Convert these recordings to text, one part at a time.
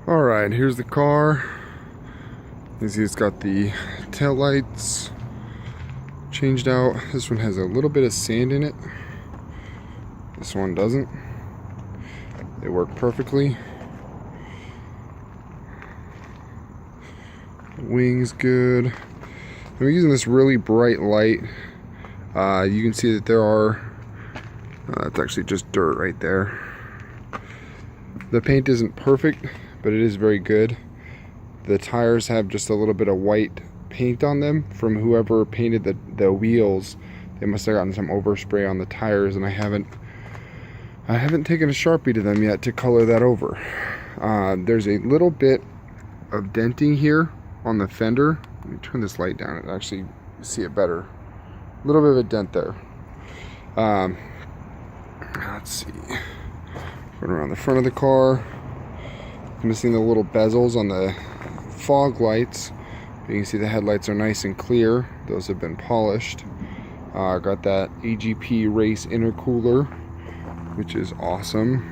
Alright, here's the car. You see it's got the tail lights changed out. This one has a little bit of sand in it. This one doesn't. They work perfectly. Wings good. I'm using this really bright light. You can see that there are, it's actually just dirt right there. The paint isn't perfect, but it is very good. The tires have just a little bit of white paint on them from whoever painted the wheels. They must have gotten some overspray on the tires, and I haven't taken a Sharpie to them yet to color that over. There's a little bit of denting here on the fender. Let me turn this light down and actually see it better. A little bit of a dent there. Let's see. Going around the front of the car. Missing the little bezels on the fog lights. You can see the headlights are nice and clear. Those have been polished. Got that AGP race intercooler, which is awesome.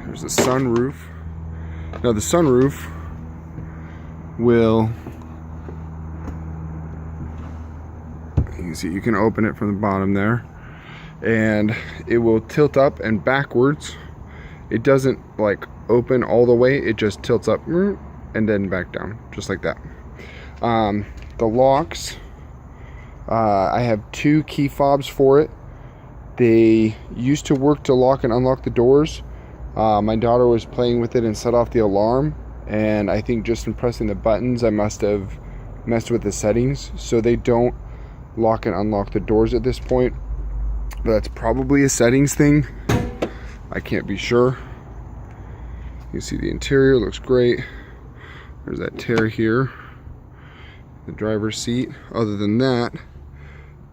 There's the sunroof. Now the sunroof will, you can see you can open it from the bottom there, and it will tilt up and backwards. It doesn't like open all the way, it just tilts up and then back down, just like that. The locks, I have 2 key fobs for it. They used to work to lock and unlock the doors. My daughter was playing with it and set off the alarm, and I think just in pressing the buttons I must have messed with the settings, so they don't lock and unlock the doors at this point. But that's probably a settings thing. I can't be sure. You see the interior looks great. There's that tear here. The driver's seat. Other than that,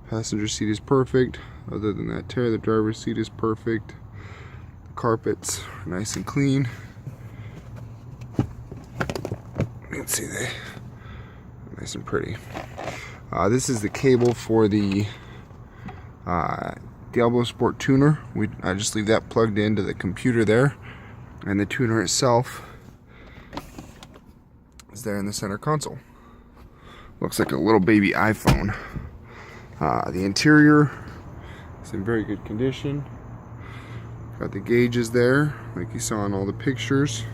passenger seat is perfect. Other than that tear, the driver's seat is perfect. The carpets are nice and clean. You can see they are nice and pretty. This is the cable for the Diablo Sport tuner. I just leave that plugged into the computer there, and the tuner itself is there in the center console. Looks like a little baby iPhone. The interior is in very good condition. Got the gauges there, like you saw in all the pictures.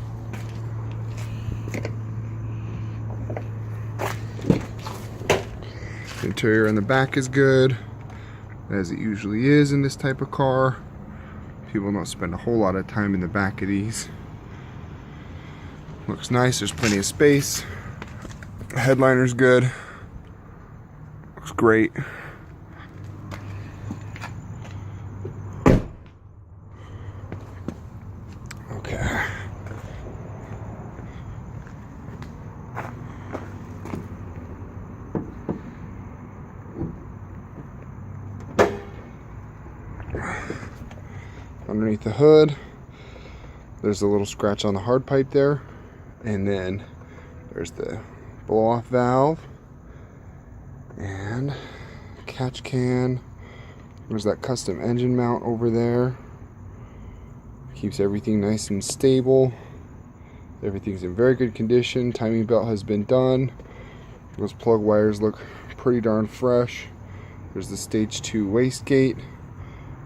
The interior in the back is good, as it usually is in this type of car. People don't spend a whole lot of time in the back of these. Looks nice, there's plenty of space. The headliner's good. Looks great. Okay. Underneath the hood, there's a little scratch on the hard pipe there, and then there's the blow-off valve and catch can. There's that custom engine mount over there. Keeps everything nice and stable. Everything's in very good condition. Timing belt has been done. Those plug wires look pretty darn fresh. There's the stage 2 wastegate,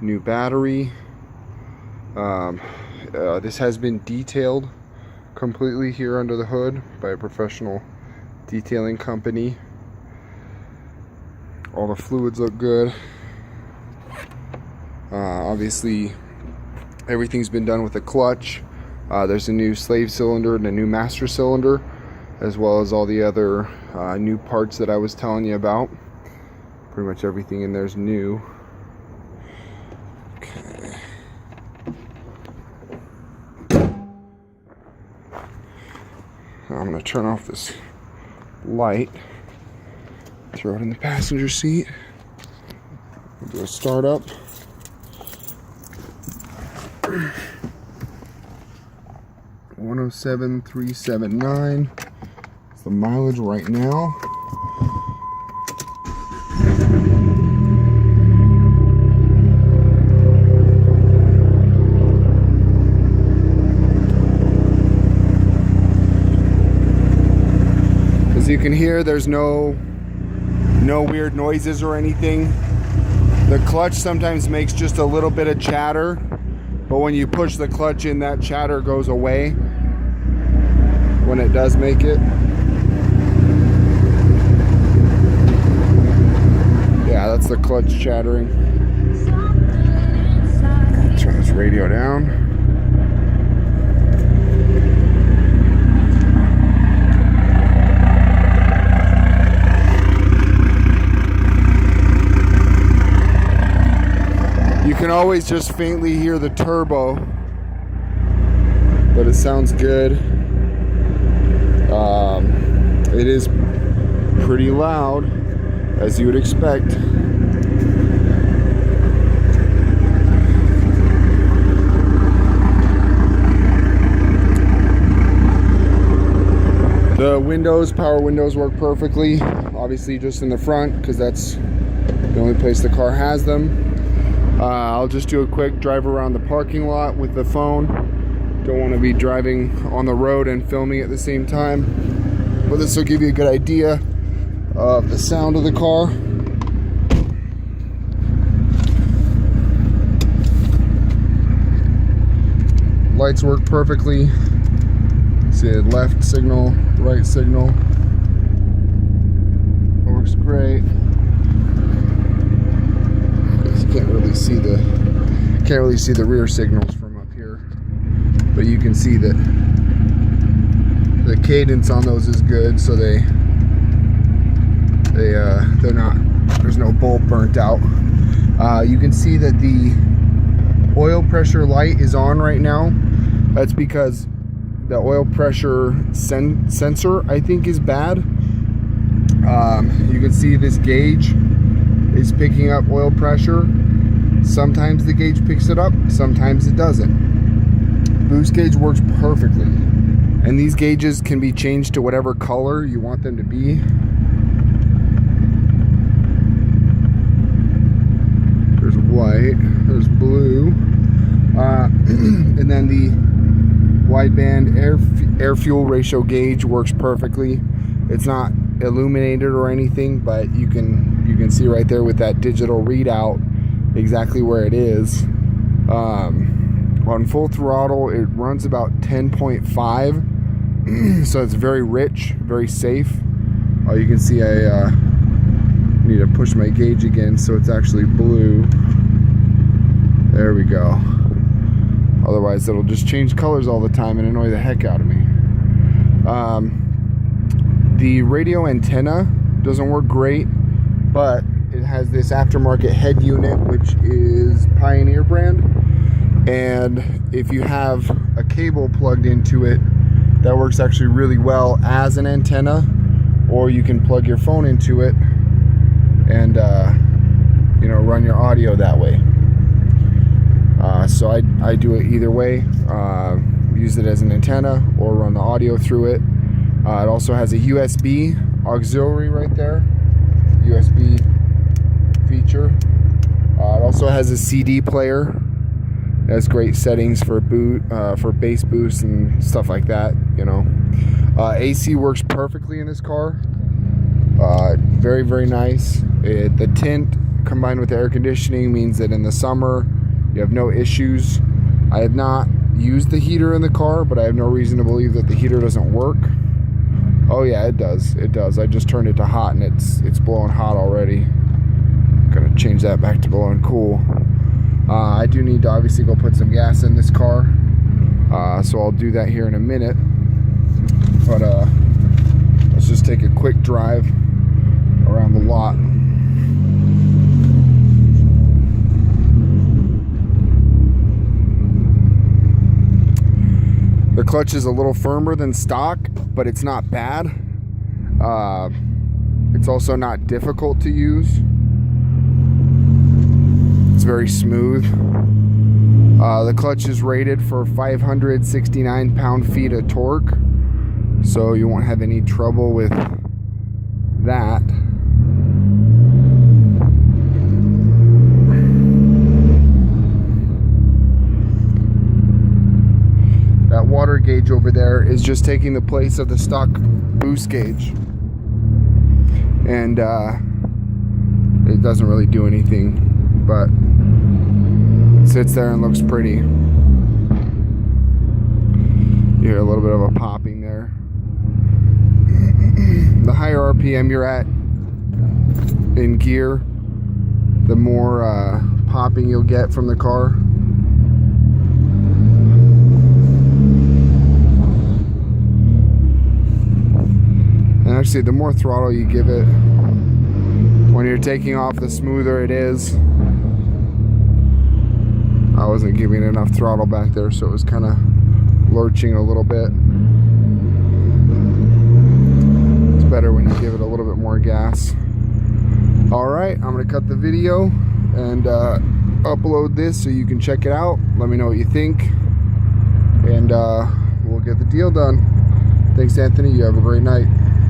new battery. This has been detailed completely here under the hood by a professional detailing company. All the fluids look good. Obviously everything's been done with a clutch. There's a new slave cylinder and a new master cylinder, as well as all the other new parts that I was telling you about. Pretty much everything in there is new. Okay. I'm going to turn off this light, throw it in the passenger seat, we'll do a start up. 107,379 is the mileage right now. you can hear there's no weird noises or anything. The clutch sometimes makes just a little bit of chatter, but when you push the clutch in, that chatter goes away when it does make it. Yeah, that's the clutch chattering. Turn this radio down. You can always just faintly hear the turbo, but it sounds good. It is pretty loud, as you would expect. The windows, power windows, work perfectly. Obviously just in the front, because that's the only place the car has them. I'll just do a quick drive around the parking lot with the phone. Don't want to be driving on the road and filming at the same time, but this will give you a good idea of the sound of the car. Lights work perfectly. See, left signal, right signal. Works great. Can't really see the rear signals from up here, but you can see that the cadence on those is good, so they're not, there's no bulb burnt out. You can see that the oil pressure light is on right now. That's because the oil pressure sensor, I think, is bad. You can see this gauge is picking up oil pressure. Sometimes the gauge picks it up, sometimes it doesn't. Boost gauge works perfectly, and these gauges can be changed to whatever color you want them to be. There's white, there's blue, and then the wideband air fuel ratio gauge works perfectly. It's not illuminated or anything, but you can see right there with that digital readout exactly where it is. On full throttle, it runs about 10.5, so it's very rich, very safe. You can see I need to push my gauge again so it's actually blue. There we go. Otherwise it'll just change colors all the time and annoy the heck out of me. The radio antenna doesn't work great, but it has this aftermarket head unit, which is Pioneer brand, and if you have a cable plugged into it, that works actually really well as an antenna, or you can plug your phone into it and run your audio that way. So I do it either way, use it as an antenna or run the audio through it. It also has a USB auxiliary right there, USB feature. It also has a CD player. It has great settings for bass boost and stuff like that. AC works perfectly in this car. Very, very nice. The tint combined with the air conditioning means that in the summer you have no issues. I have not used the heater in the car, but I have no reason to believe that the heater doesn't work. Oh yeah, it does. It does. I just turned it to hot and it's blowing hot already. Gonna change that back to blowing cool. I do need to obviously go put some gas in this car, so I'll do that here in a minute. But let's just take a quick drive around the lot. The clutch is a little firmer than stock, but it's not bad. It's also not difficult to use. It's very smooth. The clutch is rated for 569 pound-feet of torque, so you won't have any trouble with that. That water gauge over there is just taking the place of the stock boost gauge. and it doesn't really do anything, but it sits there and looks pretty. You hear a little bit of a popping there. The higher RPM you're at in gear, the more popping you'll get from the car. And actually, the more throttle you give it when you're taking off, the smoother it is. I wasn't giving enough throttle back there, so it was kind of lurching a little bit. It's better when you give it a little bit more gas. Alright, I'm going to cut the video and upload this so you can check it out. Let me know what you think, and we'll get the deal done. Thanks, Anthony. You have a great night.